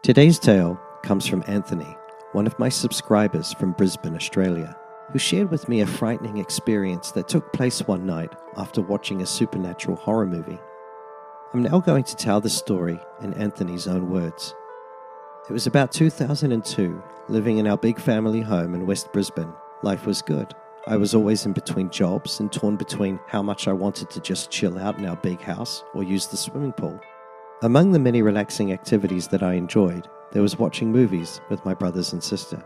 Today's tale comes from Anthony, one of my subscribers from Brisbane, Australia, who shared with me a frightening experience that took place one night after watching a supernatural horror movie. I'm now going to tell the story in Anthony's own words. It was about 2002, living in our big family home in West Brisbane. Life was good. I was always in between jobs and torn between how much I wanted to just chill out in our big house or use the swimming pool. Among the many relaxing activities that I enjoyed, there was watching movies with my brothers and sister.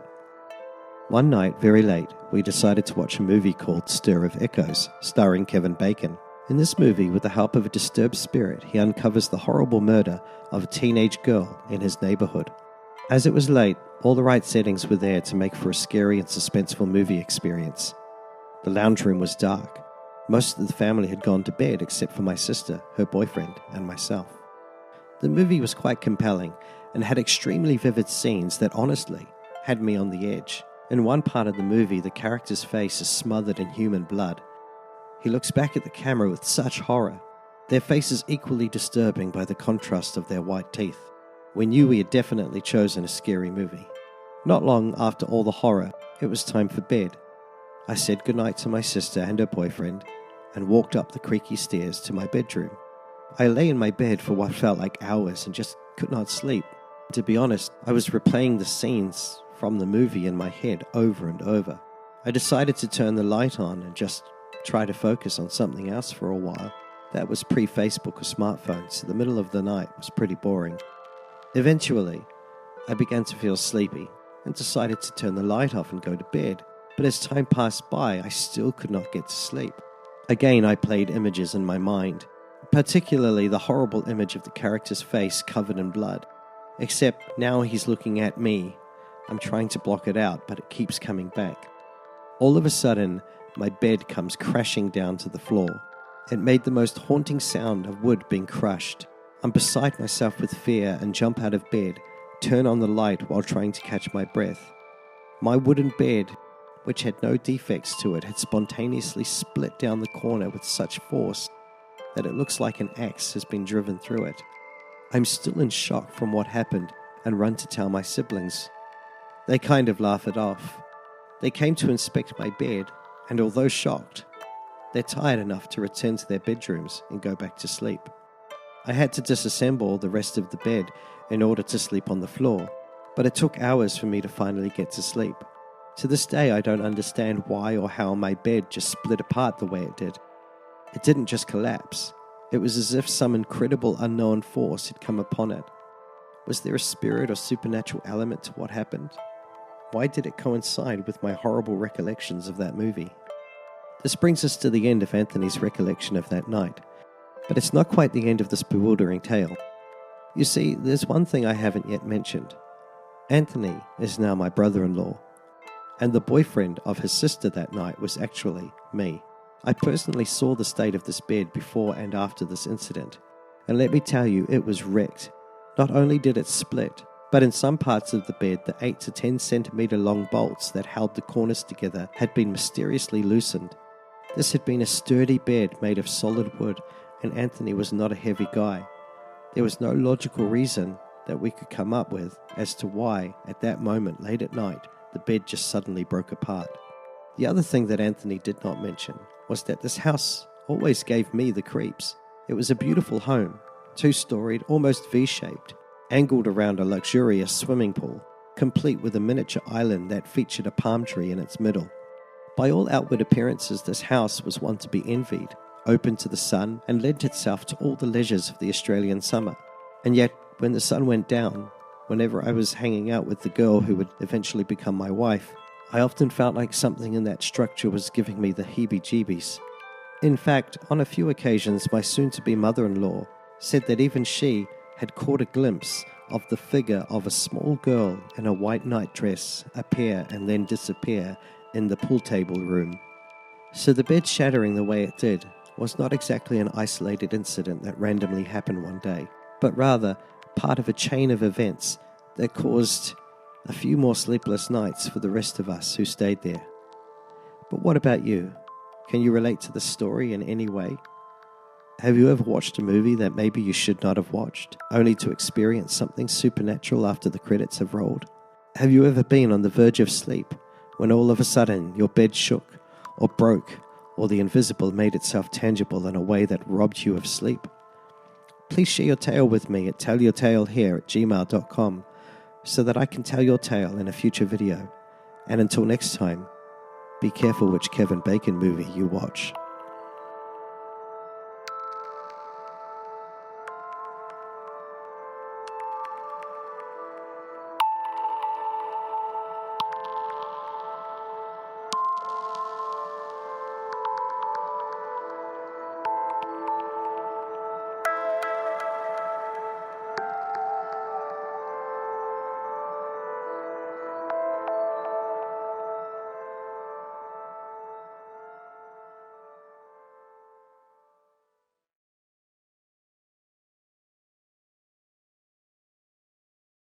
One night, very late, we decided to watch a movie called Stir of Echoes, starring Kevin Bacon. In this movie, with the help of a disturbed spirit, he uncovers the horrible murder of a teenage girl in his neighborhood. As it was late, all the right settings were there to make for a scary and suspenseful movie experience. The lounge room was dark. Most of the family had gone to bed except for my sister, her boyfriend, and myself. The movie was quite compelling and had extremely vivid scenes that honestly had me on the edge. In one part of the movie, the character's face is smothered in human blood. He looks back at the camera with such horror, their faces equally disturbing by the contrast of their white teeth. We knew we had definitely chosen a scary movie. Not long after all the horror, it was time for bed. I said goodnight to my sister and her boyfriend and walked up the creaky stairs to my bedroom. I lay in my bed for what felt like hours and just could not sleep. To be honest, I was replaying the scenes from the movie in my head over and over. I decided to turn the light on and just try to focus on something else for a while. That was pre-Facebook or smartphone, so the middle of the night was pretty boring. Eventually, I began to feel sleepy and decided to turn the light off and go to bed. But as time passed by, I still could not get to sleep. Again, I played images in my mind, particularly the horrible image of the character's face covered in blood. Except now he's looking at me. I'm trying to block it out, but it keeps coming back. All of a sudden, my bed comes crashing down to the floor. It made the most haunting sound of wood being crushed. I'm beside myself with fear and jump out of bed, turn on the light while trying to catch my breath. My wooden bed, which had no defects to it, had spontaneously split down the corner with such force that it looks like an axe has been driven through it. I'm still in shock from what happened and run to tell my siblings. They kind of laugh it off. They came to inspect my bed, and although shocked, they're tired enough to return to their bedrooms and go back to sleep. I had to disassemble the rest of the bed in order to sleep on the floor, but it took hours for me to finally get to sleep. To this day, I don't understand why or how my bed just split apart the way it did. It didn't just collapse. It was as if some incredible unknown force had come upon it. Was there a spirit or supernatural element to what happened? Why did it coincide with my horrible recollections of that movie? This brings us to the end of Anthony's recollection of that night, but it's not quite the end of this bewildering tale. You see, there's one thing I haven't yet mentioned. Anthony is now my brother-in-law, and the boyfriend of his sister that night was actually me. I personally saw the state of this bed before and after this incident, and let me tell you, it was wrecked. Not only did it split, but in some parts of the bed, the 8 to 10 centimeter long bolts that held the corners together had been mysteriously loosened. This had been a sturdy bed made of solid wood, and Anthony was not a heavy guy. There was no logical reason that we could come up with as to why, at that moment late at night, the bed just suddenly broke apart. The other thing that Anthony did not mention was that this house always gave me the creeps. It was a beautiful home, 2-storied, almost V-shaped, angled around a luxurious swimming pool, complete with a miniature island that featured a palm tree in its middle. By all outward appearances, this house was one to be envied, open to the sun, and lent itself to all the leisures of the Australian summer. And yet, when the sun went down, whenever I was hanging out with the girl who would eventually become my wife, I often felt like something in that structure was giving me the heebie-jeebies. In fact, on a few occasions, my soon-to-be mother-in-law said that even she had caught a glimpse of the figure of a small girl in a white nightdress appear and then disappear in the pool table room. So the bed shattering the way it did was not exactly an isolated incident that randomly happened one day, but rather part of a chain of events that caused a few more sleepless nights for the rest of us who stayed there. But what about you? Can you relate to the story in any way? Have you ever watched a movie that maybe you should not have watched, only to experience something supernatural after the credits have rolled? Have you ever been on the verge of sleep, when all of a sudden your bed shook, or broke, or the invisible made itself tangible in a way that robbed you of sleep? Please share your tale with me at tellyourtalehere@gmail.com so that I can tell your tale in a future video. And until next time, be careful which Kevin Bacon movie you watch.